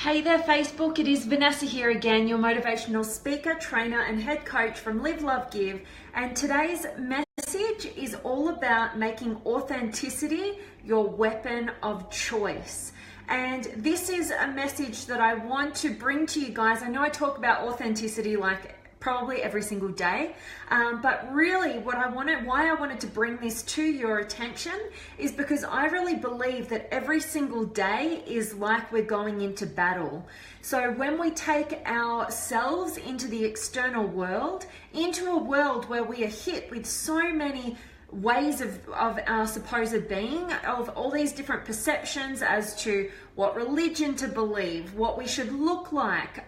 Hey there Facebook, it is Vanessa here again, your motivational speaker, trainer and head coach from Live, Love, Give. And today's message is all about making authenticity your weapon of choice. And this is a message that I want to bring to you guys. I know I talk about authenticity like probably every single day, but really why I wanted to bring this to your attention is because I really believe that every single day is like we're going into battle. So when we take ourselves into the external world, into a world where we are hit with so many ways of our supposed being, of all these different perceptions as to what religion to believe, what we should look like,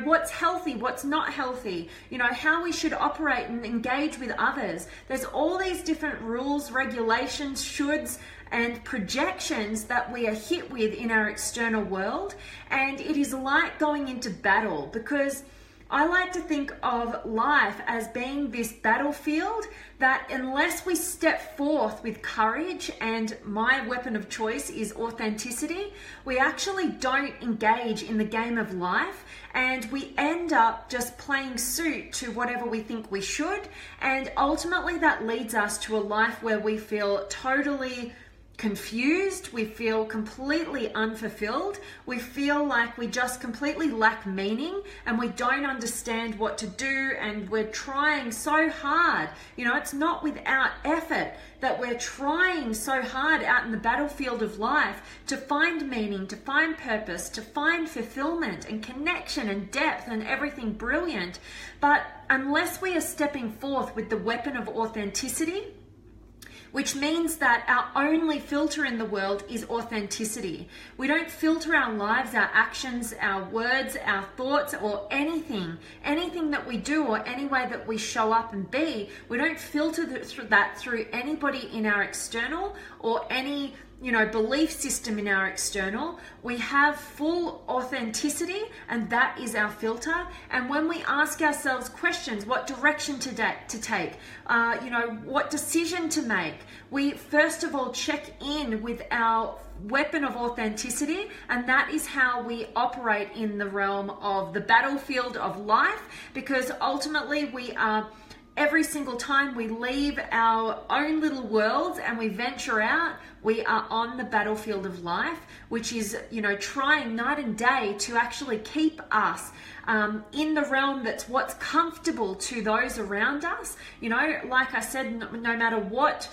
what's healthy, what's not healthy, how we should operate and engage with others. There's all these different rules, regulations, shoulds, and projections that we are hit with in our external world. And it is like going into battle, because I like to think of life as being this battlefield that unless we step forth with courage, and my weapon of choice is authenticity, we actually don't engage in the game of life, and we end up just playing suit to whatever we think we should. And ultimately that leads us to a life where we feel totally confused, we feel completely unfulfilled, we feel like we just completely lack meaning and we don't understand what to do, and we're trying so hard. It's not without effort that we're trying so hard out in the battlefield of life to find meaning, to find purpose, to find fulfillment and connection and depth and everything brilliant. But unless we are stepping forth with the weapon of authenticity, which means that our only filter in the world is authenticity. We don't filter our lives, our actions, our words, our thoughts, or anything that we do, or any way that we show up and be. We don't filter that through anybody in our external or any belief system in our external. We have full authenticity, and that is our filter. And when we ask ourselves questions, what direction to take, what decision to make, we first of all check in with our weapon of authenticity, and that is how we operate in the realm of the battlefield of life, because ultimately we are, every single time we leave our own little worlds and we venture out, we are on the battlefield of life, which is, trying night and day to actually keep us in the realm that's what's comfortable to those around us. Like I said, no matter what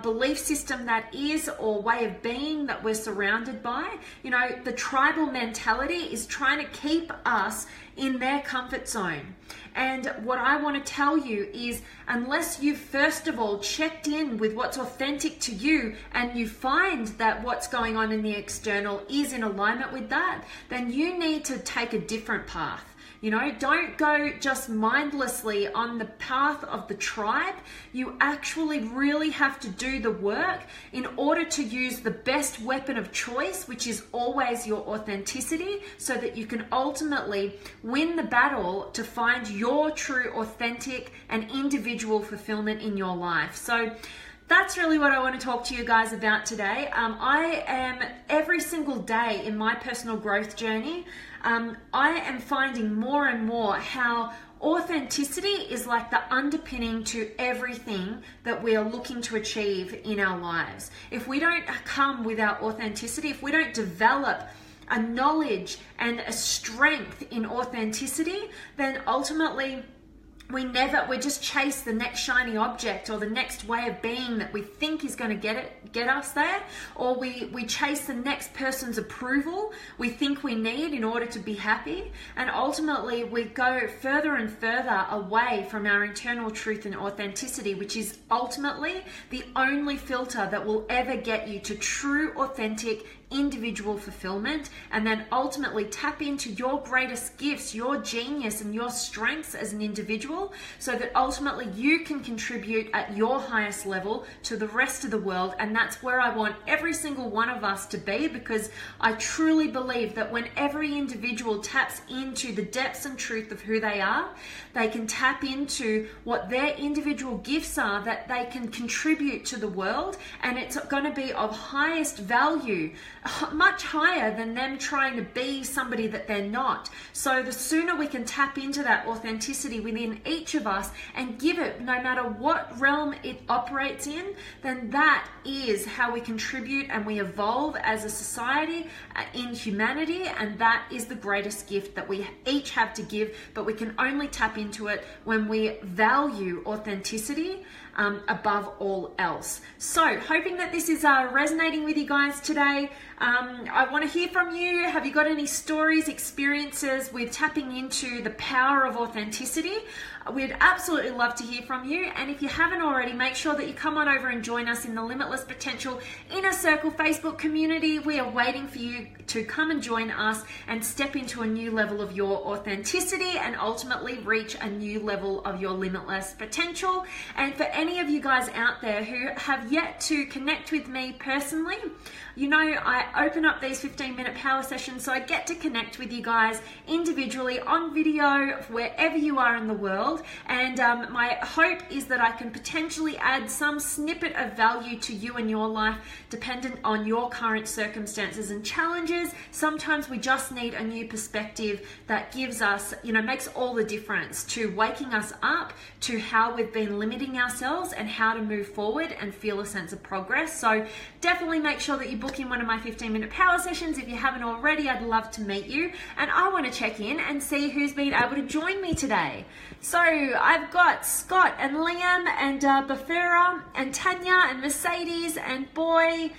belief system that is or way of being that we're surrounded by, the tribal mentality is trying to keep us in their comfort zone. And what I want to tell you is, unless you've first of all checked in with what's authentic to you, and you find that what's going on in the external is in alignment with that, then you need to take a different path. Don't go just mindlessly on the path of the tribe. You actually really have to do the work in order to use the best weapon of choice, which is always your authenticity, so that you can ultimately win the battle to find your true, authentic and individual fulfillment in your life. So that's really what I want to talk to you guys about today. I am, every single day in my personal growth journey, I am finding more and more how authenticity is like the underpinning to everything that we are looking to achieve in our lives. If we don't come with our authenticity, if we don't develop a knowledge and a strength in authenticity, then ultimately we just chase the next shiny object or the next way of being that we think is going to get us there, or we chase the next person's approval we think we need in order to be happy, and ultimately we go further and further away from our internal truth and authenticity, which is ultimately the only filter that will ever get you to true, authentic, individual fulfillment, and then ultimately tap into your greatest gifts, your genius and your strengths as an individual, individual, so that ultimately you can contribute at your highest level to the rest of the world. And that's where I want every single one of us to be, because I truly believe that when every individual taps into the depths and truth of who they are, they can tap into what their individual gifts are that they can contribute to the world, and it's going to be of highest value, much higher than them trying to be somebody that they're not. So the sooner we can tap into that authenticity within each of us and give it, no matter what realm it operates in, then that is how we contribute and we evolve as a society in humanity. And that is the greatest gift that we each have to give, but we can only tap into it when we value authenticity above all else. So hoping that this is resonating with you guys today. I want to hear from you. Have you got any stories, experiences with tapping into the power of authenticity? We'd absolutely love to hear from you. And if you haven't already, make sure that you come on over and join us in the Limitless Potential Inner Circle Facebook community. We are waiting for you to come and join us and step into a new level of your authenticity and ultimately reach a new level of your limitless potential. And for any of you guys out there who have yet to connect with me personally, you know, I open up these 15-minute power sessions so I get to connect with you guys individually on video wherever you are in the world. And my hope is that I can potentially add some snippet of value to you and your life, dependent on your current circumstances and challenges. Sometimes we just need a new perspective that gives us, you know, makes all the difference to waking us up to how we've been limiting ourselves and how to move forward and feel a sense of progress. So definitely make sure that you book in one of my 15-minute power sessions. If you haven't already, I'd love to meet you. And I want to check in and see who's been able to join me today. So I've got Scott and Liam and Bafura and Tanya and Mercedes and Boy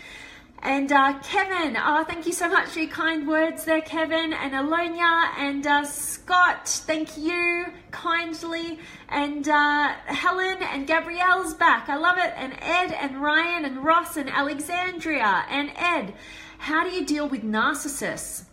and Kevin. Oh, thank you so much for your kind words there, Kevin, and Alonia and Scott. Thank you kindly. And Helen and Gabrielle's back. I love it. And Ed and Ryan and Ross and Alexandria and Ed. How do you deal with narcissists?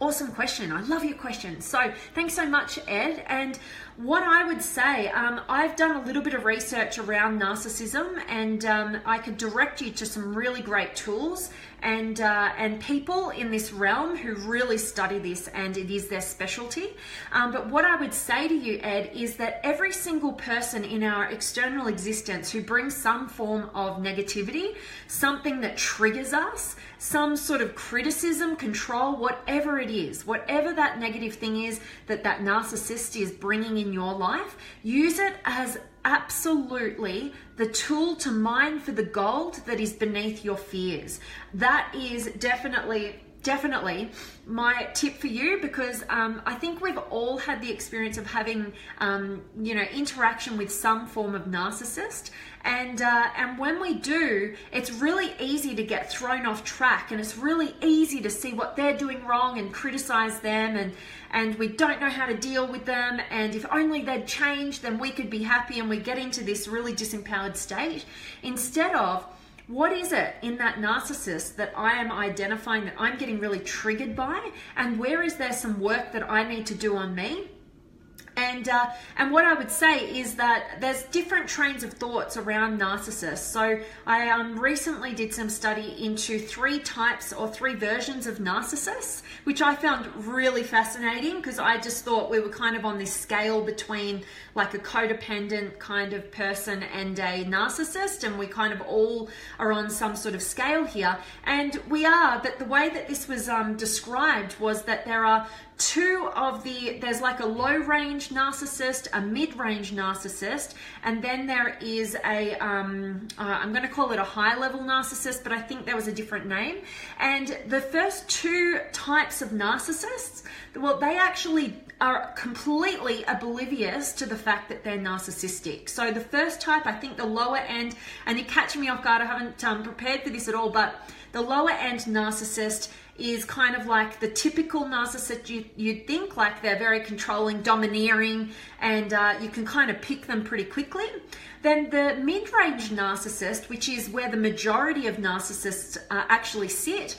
Awesome question. I love your question. So thanks so much, Ed. And what I would say, I've done a little bit of research around narcissism, and I could direct you to some really great tools and people in this realm who really study this, and it is their specialty. But what I would say to you, Ed, is that every single person in our external existence who brings some form of negativity, something that triggers us, some sort of criticism, control, whatever it is, whatever that negative thing is that narcissist is bringing in your life, use it as absolutely the tool to mine for the gold that is beneath your fears. That is definitely my tip for you, because I think we've all had the experience of having interaction with some form of narcissist, and when we do, it's really easy to get thrown off track, and it's really easy to see what they're doing wrong and criticize them, and we don't know how to deal with them, and if only they'd change, then we could be happy, and we get into this really disempowered state, instead of, what is it in that narcissist that I am identifying that I'm getting really triggered by, and where is there some work that I need to do on me? And what I would say is that there's different trains of thoughts around narcissists. So I recently did some study into 3 types or 3 versions of narcissists, which I found really fascinating, because I just thought we were kind of on this scale between like a codependent kind of person and a narcissist, and we kind of all are on some sort of scale here, and we are, but the way that this was described was that there are there's like a low range narcissist, a mid-range narcissist, and then there is a, I'm going to call it a high level narcissist, but I think there was a different name. And the first 2 types of narcissists, well, they actually are completely oblivious to the fact that they're narcissistic. So the first type, I think the lower end, and you're catching me off guard, I haven't prepared for this at all, but the lower end narcissist is kind of like the typical narcissist you'd think, like they're very controlling, domineering, and you can kind of pick them pretty quickly. Then the mid-range narcissist, which is where the majority of narcissists actually sit,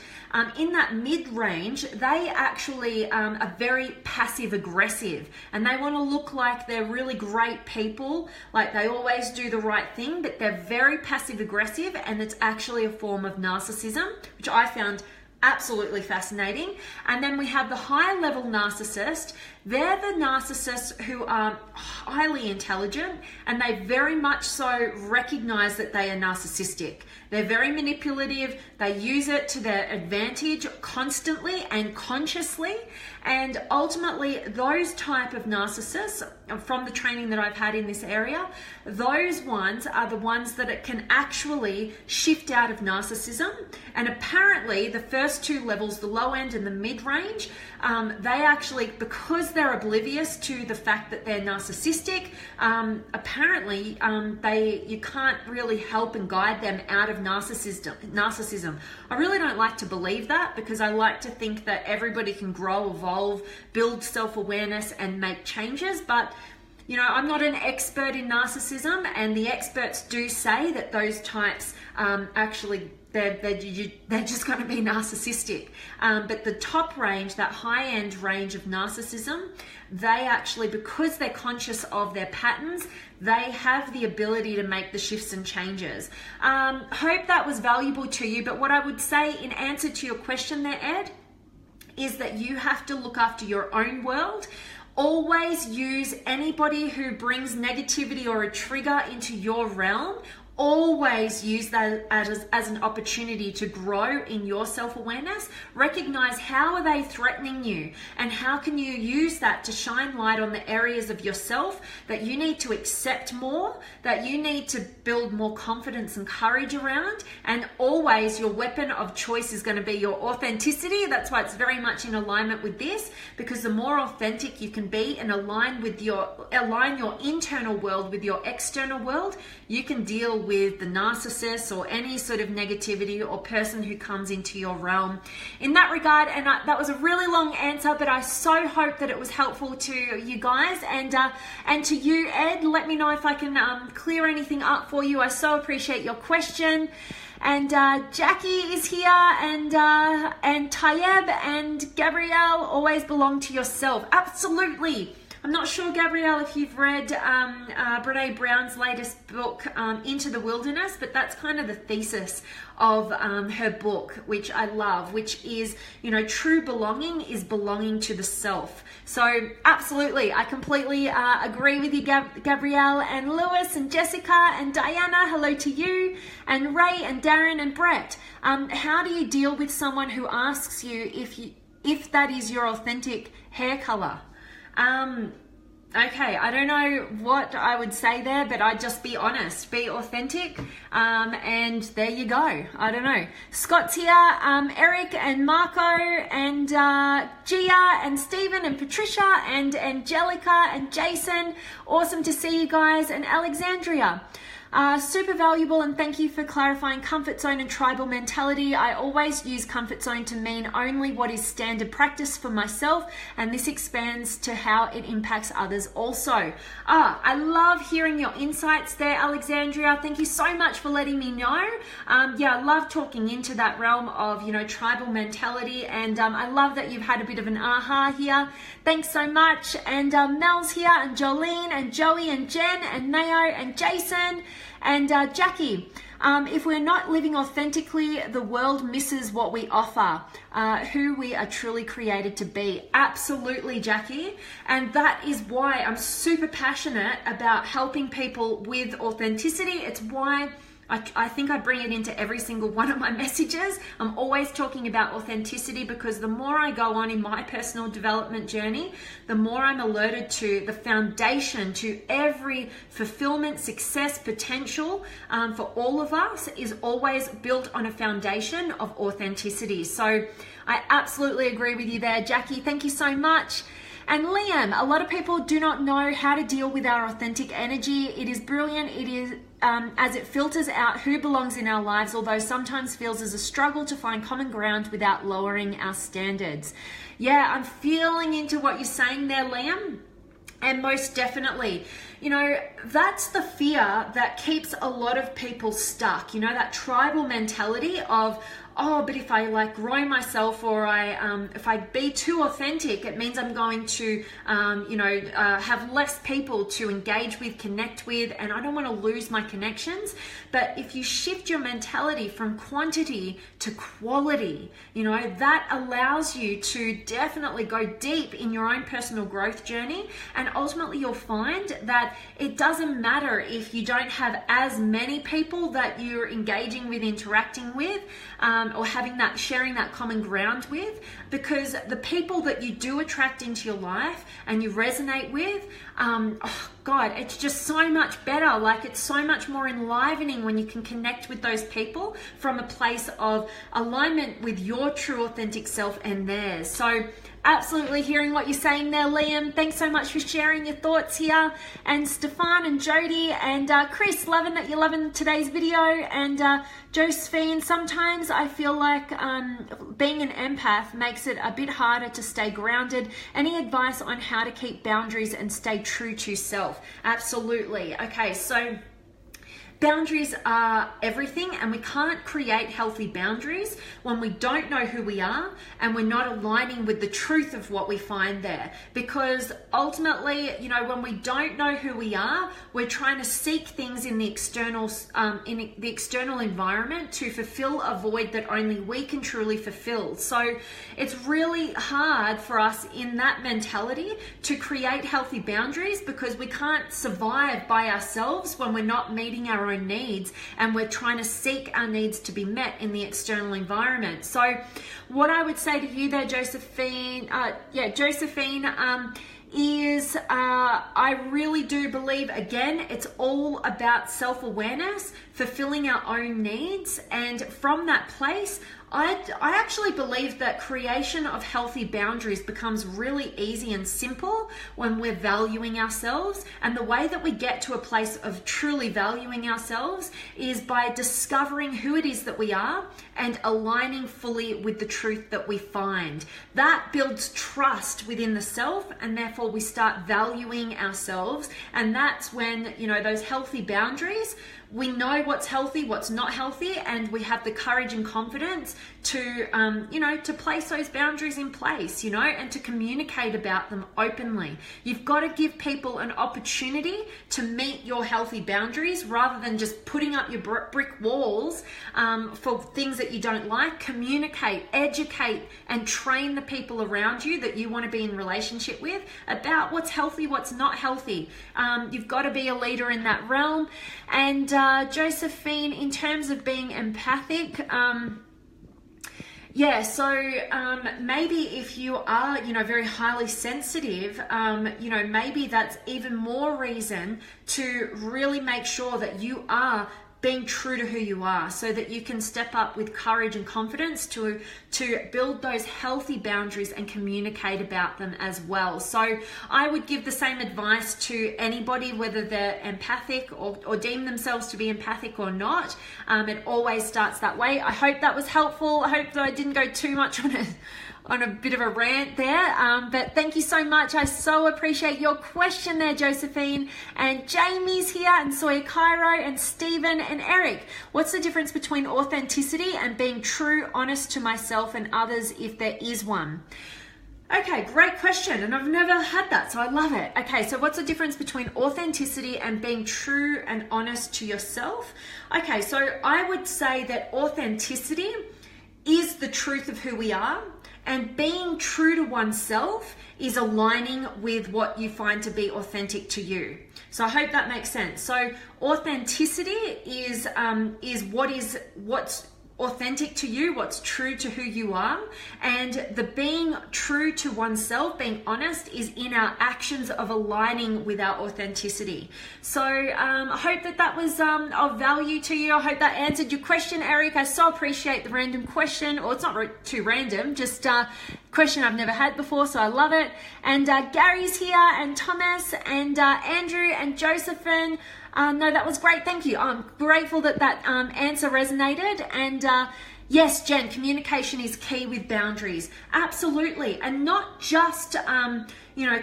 in that mid-range, they actually are very passive-aggressive, and they want to look like they're really great people, like they always do the right thing, but they're very passive-aggressive, and it's actually a form of narcissism, which I found absolutely fascinating. And then we have the high-level narcissist. They're the narcissists who are highly intelligent, and they very much so recognize that they are narcissistic. They're very manipulative. They use it to their advantage constantly and consciously. And ultimately, those type of narcissists, from the training that I've had in this area, those ones are the ones that it can actually shift out of narcissism. And apparently, the first two levels, the low end and the mid-range, they actually, because they're oblivious to the fact that they're narcissistic, apparently you can't really help and guide them out of narcissism. I really don't like to believe that, because I like to think that everybody can grow, evolve, build self-awareness and make changes. But you know, I'm not an expert in narcissism, and the experts do say that those types actually they're just going to be narcissistic. But the top range, that high-end range of narcissism, they actually, because they're conscious of their patterns, they have the ability to make the shifts and changes. Hope that was valuable to you. But what I would say in answer to your question there, Ed, is that you have to look after your own world. Always use anybody who brings negativity or a trigger into your realm. Always use that as an opportunity to grow in your self-awareness. Recognize, how are they threatening you, and how can you use that to shine light on the areas of yourself that you need to accept more, that you need to build more confidence and courage around. And always your weapon of choice is going to be your authenticity. That's why it's very much in alignment with this, because the more authentic you can be and align your internal world with your external world, you can deal with the narcissist or any sort of negativity or person who comes into your realm. In that regard, and that was a really long answer, but I so hope that it was helpful to you guys, and to you, Ed. Let me know if I can clear anything up for you. I so appreciate your question. And Jackie is here, and Tayeb and Gabrielle, always belong to yourself. Absolutely. I'm not sure, Gabrielle, if you've read Brené Brown's latest book, Into the Wilderness, but that's kind of the thesis of her book, which I love, which is, you know, true belonging is belonging to the self. So absolutely, I completely agree with you, Gabrielle, and Lewis and Jessica and Diana, hello to you, and Ray and Darren and Brett. How do you deal with someone who asks you if that is your authentic hair color? Okay, I don't know what I would say there, but I'd just be honest, be authentic, and there you go. I don't know. Scott's here, Eric and Marco and Gia and Stephen and Patricia and Angelica and Jason. Awesome to see you guys, and Alexandria. Super valuable, and thank you for clarifying comfort zone and tribal mentality. I always use comfort zone to mean only what is standard practice for myself, and this expands to how it impacts others also. I love hearing your insights there, Alexandria. Thank you so much for letting me know. Yeah, I love talking into that realm of, you know, tribal mentality, and I love that you've had a bit of an aha here. Thanks so much. And Mel's here, and Jolene and Joey and Jen and Mayo and Jason and Jackie. If we're not living authentically, the world misses what we offer, who we are truly created to be. Absolutely, Jackie. And that is why I'm super passionate about helping people with authenticity. It's why I think I bring it into every single one of my messages. I'm always talking about authenticity, because the more I go on in my personal development journey, the more I'm alerted to the foundation to every fulfillment, success, potential for all of us is always built on a foundation of authenticity. So I absolutely agree with you there, Jackie. Thank you so much. And Liam, a lot of people do not know how to deal with our authentic energy. It is brilliant. It is as it filters out who belongs in our lives, although sometimes feels as a struggle to find common ground without lowering our standards. Yeah, I'm feeling into what you're saying there, Liam. And most definitely, that's the fear that keeps a lot of people stuck. That tribal mentality of, oh, but if I grow myself, or if I be too authentic, it means I'm going to, have less people to engage with, connect with, and I don't want to lose my connections. But if you shift your mentality from quantity to quality, that allows you to definitely go deep in your own personal growth journey. And ultimately you'll find that it doesn't matter if you don't have as many people that you're engaging with, interacting with, or sharing that common ground with, because the people that you do attract into your life and you resonate with, it's just so much better. It's so much more enlivening when you can connect with those people from a place of alignment with your true authentic self and theirs. So absolutely hearing what you're saying there, Liam. Thanks so much for sharing your thoughts here. And Stefan and Jody and Chris, loving that you're loving today's video. And Josephine, sometimes I feel like being an empath makes it a bit harder to stay grounded. Any advice on how to keep boundaries and stay true to self? Absolutely. Okay, so boundaries are everything, and we can't create healthy boundaries when we don't know who we are and we're not aligning with the truth of what we find there. Because ultimately, when we don't know who we are, we're trying to seek things in the external environment to fulfill a void that only we can truly fulfill. So it's really hard for us in that mentality to create healthy boundaries, because we can't survive by ourselves when we're not meeting our own needs and we're trying to seek our needs to be met in the external environment. So what I would say to you there, Josephine, is I really do believe, again, it's all about self-awareness, fulfilling our own needs, and from that place, I actually believe that creation of healthy boundaries becomes really easy and simple when we're valuing ourselves. And the way that we get to a place of truly valuing ourselves is by discovering who it is that we are and aligning fully with the truth that we find. That builds trust within the self, and therefore we start valuing ourselves. And that's when, those healthy boundaries, we know what's healthy, what's not healthy, and we have the courage and confidence to, to place those boundaries in place, and to communicate about them openly. You've got to give people an opportunity to meet your healthy boundaries rather than just putting up your brick walls for things that you don't like. Communicate, educate, and train the people around you that you want to be in relationship with about what's healthy, what's not healthy. You've got to be a leader in that realm. And Josephine, in terms of being empathic, maybe if you are, very highly sensitive, maybe that's even more reason to really make sure that you are being true to who you are, so that you can step up with courage and confidence to build those healthy boundaries and communicate about them as well. So I would give the same advice to anybody, whether they're empathic or deem themselves to be empathic or not. It always starts that way. I hope that was helpful. I hope that I didn't go too much on a bit of a rant there, but thank you so much. I so appreciate your question there, Josephine. And Jamie's here, and Sawyer Cairo, and Stephen and Eric. What's the difference between authenticity and being true, honest to myself and others, if there is one? Okay, great question, and I've never had that, so I love it. Okay, so what's the difference between authenticity and being true and honest to yourself? Okay, so I would say that authenticity is the truth of who we are, and being true to oneself is aligning with what you find to be authentic to you. So I hope that makes sense. So authenticity is what's authentic to you, what's true to who you are. And the being true to oneself, being honest, is in our actions of aligning with our authenticity. So I hope that was of value to you. I hope that answered your question, Eric. I so appreciate the random question, or it's not too random, just question I've never had before, so I love it. And Gary's here, and Thomas, and Andrew, and Josephine. No, that was great. Thank you. I'm grateful that answer resonated. And yes, Jen, communication is key with boundaries. Absolutely. And not just,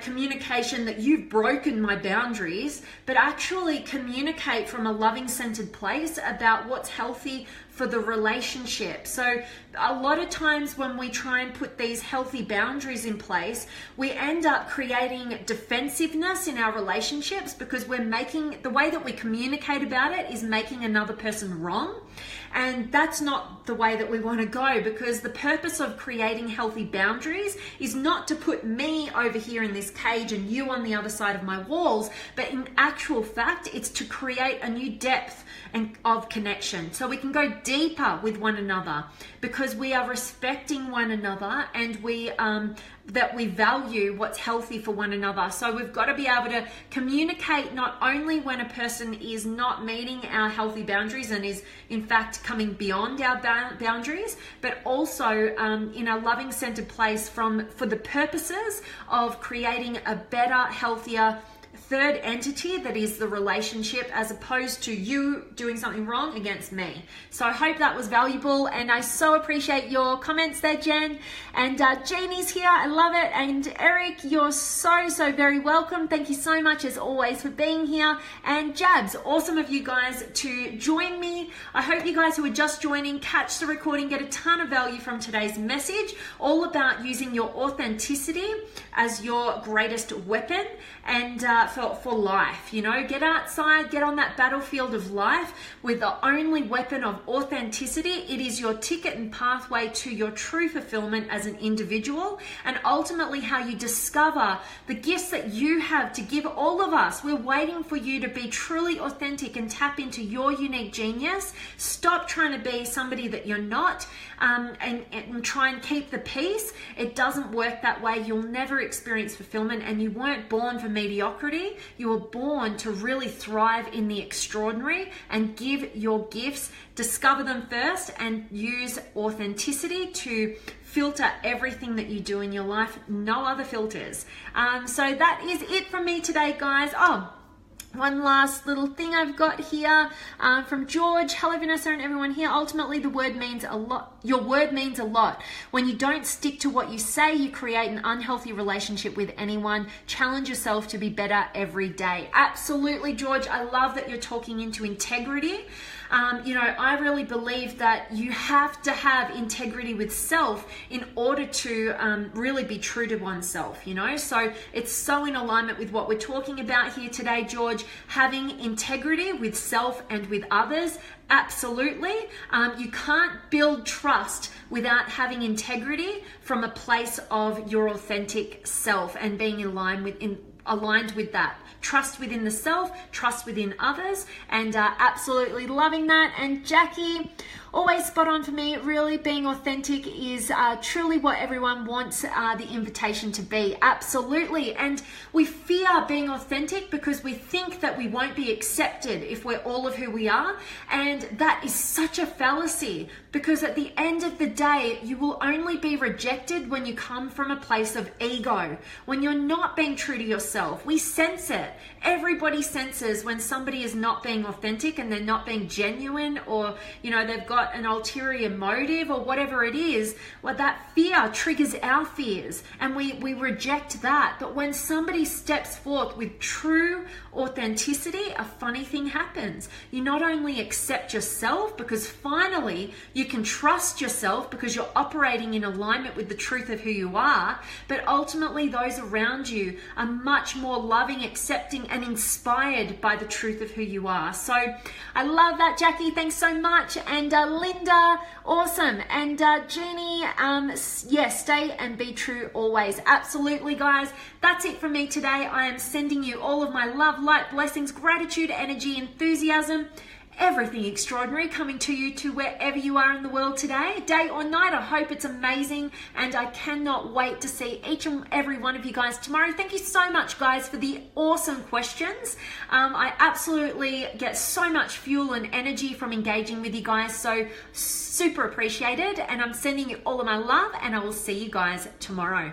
communication that you've broken my boundaries, but actually communicate from a loving centered place about what's healthy for the relationship. So a lot of times when we try and put these healthy boundaries in place, we end up creating defensiveness in our relationships because the way that we communicate about it is making another person wrong. And that's not the way that we want to go, because the purpose of creating healthy boundaries is not to put me over here in this cage and you on the other side of my walls, but in actual fact, it's to create a new depth of connection so we can go deeper with one another, because we are respecting one another and that we value what's healthy for one another. So we've got to be able to communicate not only when a person is not meeting our healthy boundaries and is in fact coming beyond our boundaries, but also in a loving centered place for the purposes of creating a better, healthier third entity that is the relationship, as opposed to you doing something wrong against me. So I hope that was valuable, and I so appreciate your comments there, Jen. And Jeannie's here, I love it. And Eric, you're so very welcome. Thank you so much as always for being here. And Jabs, awesome of you guys to join me. I hope you guys who are just joining catch the recording, get a ton of value from today's message, all about using your authenticity as your greatest weapon and for life. Get outside, get on that battlefield of life with the only weapon of authenticity. It is your ticket and pathway to your true fulfillment as an individual, and ultimately how you discover the gifts that you have to give all of us. We're waiting for you to be truly authentic and tap into your unique genius. Stop trying to be somebody that you're not, and try and keep the peace. It doesn't work that way. You'll never experience fulfillment, and you weren't born for mediocrity. You were born to really thrive in the extraordinary and give your gifts, discover them first, and use authenticity to filter everything that you do in your life. No other filters. So that is it from me today, guys. One last little thing I've got here from George. Hello, Vanessa and everyone here. Ultimately, the word means a lot. Your word means a lot. When you don't stick to what you say, you create an unhealthy relationship with anyone. Challenge yourself to be better every day. Absolutely, George. I love that you're talking into integrity. I really believe that you have to have integrity with self in order to really be true to oneself, So it's so in alignment with what we're talking about here today, George. Having integrity with self and with others. Absolutely. You can't build trust without having integrity from a place of your authentic self and being aligned with that. Trust within the self, trust within others, and absolutely loving that. And Jackie, always spot on for me. Really being authentic is truly what everyone wants the invitation to be. Absolutely. And we fear being authentic because we think that we won't be accepted if we're all of who we are. And that is such a fallacy, because at the end of the day, you will only be rejected when you come from a place of ego, when you're not being true to yourself. We sense it. Everybody senses when somebody is not being authentic and they're not being genuine, or they've got an ulterior motive or whatever it is. Well, that fear triggers our fears, and we reject that. But when somebody steps forth with true authenticity, a funny thing happens. You not only accept yourself, because finally you can trust yourself because you're operating in alignment with the truth of who you are, but ultimately those around you are much more loving, accepting, and inspired by the truth of who you are. So I love that, Jackie. Thanks so much. And Linda, awesome. And Jeannie, yes, stay and be true always. Absolutely, guys. That's it from me today. I am sending you all of my love, light, blessings, gratitude, energy, enthusiasm. everything extraordinary coming to you to wherever you are in the world today, day or night. I hope it's amazing, and I cannot wait to see each and every one of you guys tomorrow. Thank you so much, guys, for the awesome questions. I absolutely get so much fuel and energy from engaging with you guys, so super appreciated, and I'm sending you all of my love, and I will see you guys tomorrow.